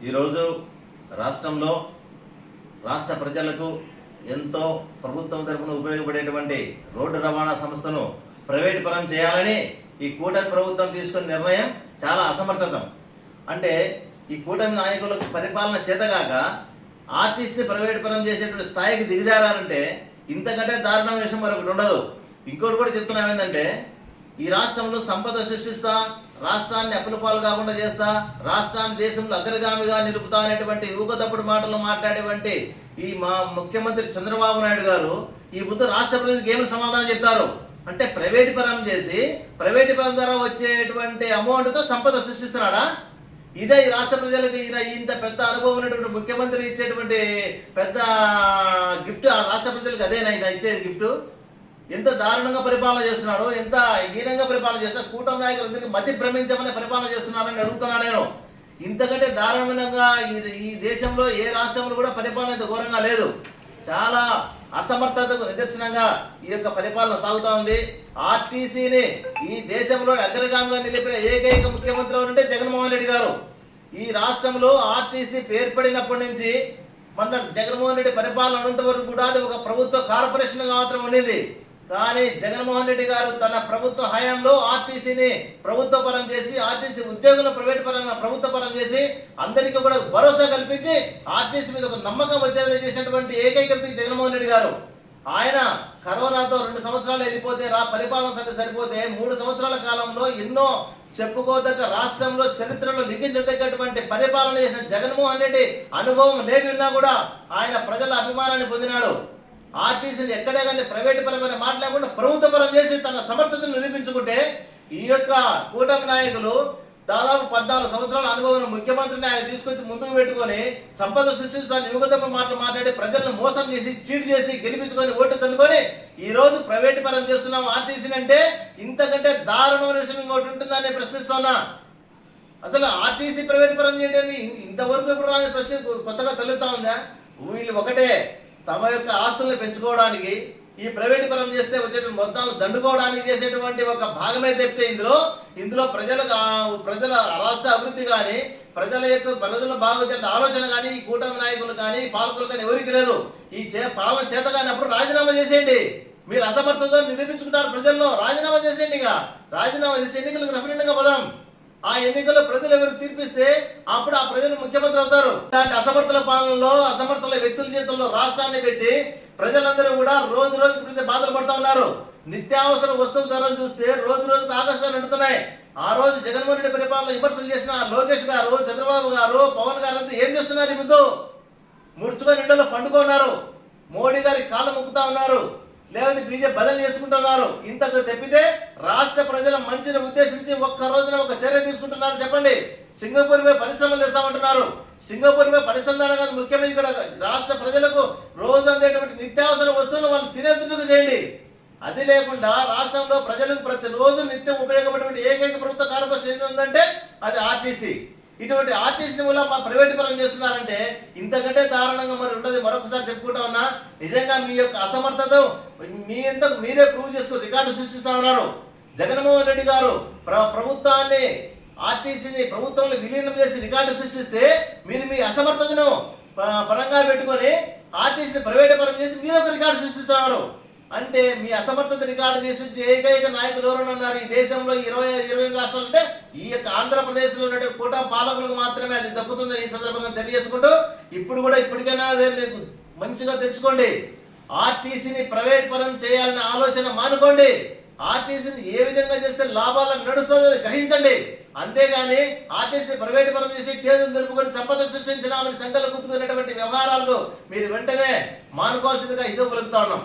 ఈరోజు రాష్ట్రంలో రాష్ట్ర ప్రజలకు ఎంతో ప్రభుత్వం తరపున ఉపయోగపడేటువంటి రోడ్డు రవాణా సంస్థను ప్రైవేటు పరం చేయాలని ఈ కూటమి ప్రభుత్వం తీసుకున్న నిర్ణయం చాలా అసమర్థతం. అంటే ఈ కూటమి నాయకులకు పరిపాలన చేతగాక ఆర్టీసీని ప్రైవేటు పరం చేసేటువంటి స్థాయికి దిగజారంటే ఇంతకంటే దారుణమైన విషయం మరొకటి ఉండదు. ఇంకోటి కూడా చెప్తున్నాం ఏంటంటే, ఈ రాష్ట్రంలో సంపద సృష్టిస్తా, రాష్ట్రాన్ని అప్పులపాలు కాకుండా చేస్తా, రాష్ట్రాన్ని దేశంలో అగ్రగామిగా నిలుపుతా అనేటువంటి ఊగదప్పుడు మాటలు మాట్లాడేటువంటి ఈ మా ముఖ్యమంత్రి చంద్రబాబు నాయుడు గారు ఈ బుద్ధ రాష్ట్ర ప్రజలకు ఏమి సమాధానం చెప్తారు అంటే, ప్రైవేటు పరం చేసి ప్రైవేటు పరం ద్వారా వచ్చేటువంటి అమౌంట్తో సంపద సృష్టిస్తున్నాడా? ఇదే ఈ రాష్ట్ర ప్రజలకు ఇంత పెద్ద అనుభవం ఉన్నటువంటి ముఖ్యమంత్రి ఇచ్చేటువంటి పెద్ద గిఫ్ట్ ఆ రాష్ట్ర ప్రజలకు అదేనా ఇచ్చేది గిఫ్ట్? ఎంత దారుణంగా పరిపాలన చేస్తున్నాడు, ఎంత హీనంగా పరిపాలన చేస్తున్నారు. కూటమి నాయకులందరికీ మతి భ్రమించమని పరిపాలన చేస్తున్నారని అడుగుతున్నా నేను. ఇంతకంటే దారుణంగా ఈ దేశంలో ఏ రాష్ట్రంలో కూడా పరిపాలన ఇంత ఘోరంగా లేదు. చాలా అసమర్థతకు నిదర్శనంగా ఈ యొక్క పరిపాలన సాగుతూ ఉంది. ఆర్టీసీని ఈ దేశంలో అగ్రగామిగా నిలిపిన ఏకైక ముఖ్యమంత్రి ఎవరంటే జగన్మోహన్ రెడ్డి గారు. ఈ రాష్ట్రంలో ఆర్టీసీ ఏర్పడినప్పటి నుంచి మన జగన్మోహన్ రెడ్డి పరిపాలన అనంత వరకు కూడా అది ఒక ప్రభుత్వ కార్పొరేషన్గా మాత్రం ఉండేది. కానీ జగన్మోహన్ రెడ్డి గారు తన ప్రభుత్వ హయాంలో ఆర్టీసీని ప్రభుత్వ పరం చేసి, ఆర్టీసీ ఉద్యోగులను ప్రభుత్వ పరం చేసి, అందరికీ కూడా భరోసా కల్పించి ఆర్టీసీ మీద ఒక నమ్మకం వచ్చేలా చేసినటువంటి ఏకైక వ్యక్తి జగన్మోహన్ రెడ్డి గారు. ఆయన కరోనాతో 2 సంవత్సరాలు వెళ్ళిపోతే పరిపాలన సరిపోతే 3 సంవత్సరాల కాలంలో ఎన్నో చెప్పుకోదగ్గ రాష్ట్రంలో చరిత్రలో లిఖించదగ్గటువంటి పరిపాలన చేసిన జగన్మోహన్ రెడ్డి అనుభవం లేకున్నా కూడా ఆయన ప్రజల అభిమానాన్ని పొందినాడు. ఆర్టీసీని ఎక్కడే కానీ ప్రైవేటు పరమైన మాట లేకుండా ప్రభుత్వ పరం చేసి తన సమర్థతను నిరూపించుకుంటే, ఈ యొక్క కూటమి నాయకులు దాదాపు 14 సంవత్సరాల అనుభవం ముఖ్యమంత్రిని ఆయన తీసుకొచ్చి ముందుకు పెట్టుకొని సంపద సృష్టిస్తాను యువతమ్మ మాటలు మాట్లాడి ప్రజలను మోసం చేసి చీట్ చేసి గెలిపించుకొని ఓటు తన్నుకొని ఈ రోజు ప్రైవేటు పరం చేస్తున్నాం ఆర్టీసీని అంటే, ఇంతకంటే దారుణమైన విషయం ఇంకోటి ఉంటుందని ప్రశ్నిస్తున్నా. అసలు ఆర్టీసీ ప్రైవేటు పరం చేయడానికి ఇంతవరకు ఇప్పుడు రాని ప్రశ్న కొత్తగా తలెత్తా ఉందా? వీళ్ళు ఒకటే తమ యొక్క ఆస్తుల్ని పెంచుకోవడానికి, ఈ ప్రైవేటు పరం చేస్తే వచ్చేటువంటి మొత్తాలు దండుకోవడానికి చేసేటువంటి ఒక భాగమే తప్పితే ఇందులో ప్రజల రాష్ట్ర అభివృద్ధి కానీ, ప్రజలను బాగుండే ఆలోచన కానీ ఈ కూటమి నాయకులు కానీ పాలకులు కానీ ఎవరికి లేదు. ఈ పాలన చేత కానప్పుడు రాజీనామా చేసేయండి. మీరు అసమర్థత నిరూపించుకుంటారు ప్రజల్లో. రాజీనామా చేసేయండి. ఇక రాజీనామా చేసి ఎన్నికలకు రెఫరెండంగా పదాం. ఆ ఎన్నికల్లో ప్రజలు ఎవరు తీర్పిస్తే అప్పుడు ఆ ప్రజలు ముఖ్యమంత్రి అవుతారు. ఇలాంటి అసమర్థుల పాలనలో, అసమర్థుల వ్యక్తుల చేతుల్లో రాష్ట్రాన్ని పెట్టి ప్రజలందరూ కూడా రోజు రోజుకు బాధలు పడుతూ ఉన్నారు. నిత్యావసర వస్తువుల ధరలు చూస్తే రోజు రోజుకు ఆకాశాలు నిండుతున్నాయి. ఆ రోజు జగన్మోహన్ రెడ్డి పరిపాలన విమర్శలు చేసిన లోకేష్ గారు, చంద్రబాబు గారు, పవన్ గారు అంతా ఏం చేస్తున్నారు? ఈ ముందు ముడుచుకొని ఇంట్లో పండుకున్నారు. మోడీ గారికి కాళ్ళు మొక్కుతా ఉన్నారు, లేకపోతే బీజేపీ బదిలీ చేసుకుంటున్నారు. ఇంతకు తప్పితే రాష్ట్ర ప్రజల మంచిని ఉద్దేశించి ఒక్క రోజున ఒక చర్య తీసుకుంటున్నారు చెప్పండి. సింగపూర్ మీద పరిశ్రమలు తెస్తామంటున్నారు. సింగపూర్ మీద పరిశ్రమ కాదు, ముఖ్యమంత్రి ఇక్కడ రాష్ట్ర ప్రజలకు రోజు అందేటువంటి నిత్యావసర వస్తువులు వాళ్ళు తినేందుకు చేయండి. అది లేకుండా రాష్ట్రంలో ప్రజలకు ప్రతిరోజు నిత్యం ఉపయోగపడేటువంటి ఏకైక ప్రభుత్వ కార్పొరేషన్ ఏదంటే అది ఆర్టీసీ. ఇటువంటి ఆర్టీసీని వల్ల మా ప్రైవేటు పరం చేస్తున్నారంటే ఇంతకంటే దారుణంగా మరి ఉండదు. మరొకసారి చెప్పుకుంటా ఉన్నా, నిజంగా మీ యొక్క అసమర్థత మీ ఎంతకు మీరే ప్రూవ్ చేసుకుని రికార్డు సృష్టిస్తా ఉన్నారు. జగన్మోహన్ రెడ్డి గారు ప్రభుత్వాన్ని ఆర్టీసీని ప్రభుత్వంలో విలీనం చేసి రికార్డు సృష్టిస్తే, మీరు మీ అసమర్థతను పరంగా పెట్టుకొని ఆర్టీసీని ప్రైవేటు పరం చేసి మీరు ఒక రికార్డు సృష్టిస్తున్నారు. అంటే మీ అసమర్థత రికార్డు చేసి ఏకైక నాయకులు ఎవరైనా ఉన్నారు ఈ దేశంలో 20 రాష్ట్రాలు అంటే ఈ యొక్క ఆంధ్రప్రదేశ్లో ఉన్నటువంటి కూటమి పాలకులకు మాత్రమే అది దక్కుతుందని ఈ సందర్భంగా తెలియజేసుకుంటూ, ఇప్పటికైనా అదే మీకు మంచిగా తెచ్చుకోండి. ఆర్టీసీని ప్రైవేట్ పరం చేయాలనే ఆలోచన మానుకోండి. ఆర్టీసీని ఏ విధంగా చేస్తే లాభాలను నడుస్తుందో గ్రహించండి. అంతేగాని ఆర్టీసీని ప్రైవేటు పరం చేసి చేతులు నిలుపుకొని సంపద సృష్టించినామని సంఖ్యలు గుర్తుకున్నటువంటి వ్యవహారాలకు మీరు వెంటనే మానుకోవాల్సిందిగా ఇదో పలుకుతా ఉన్నాం.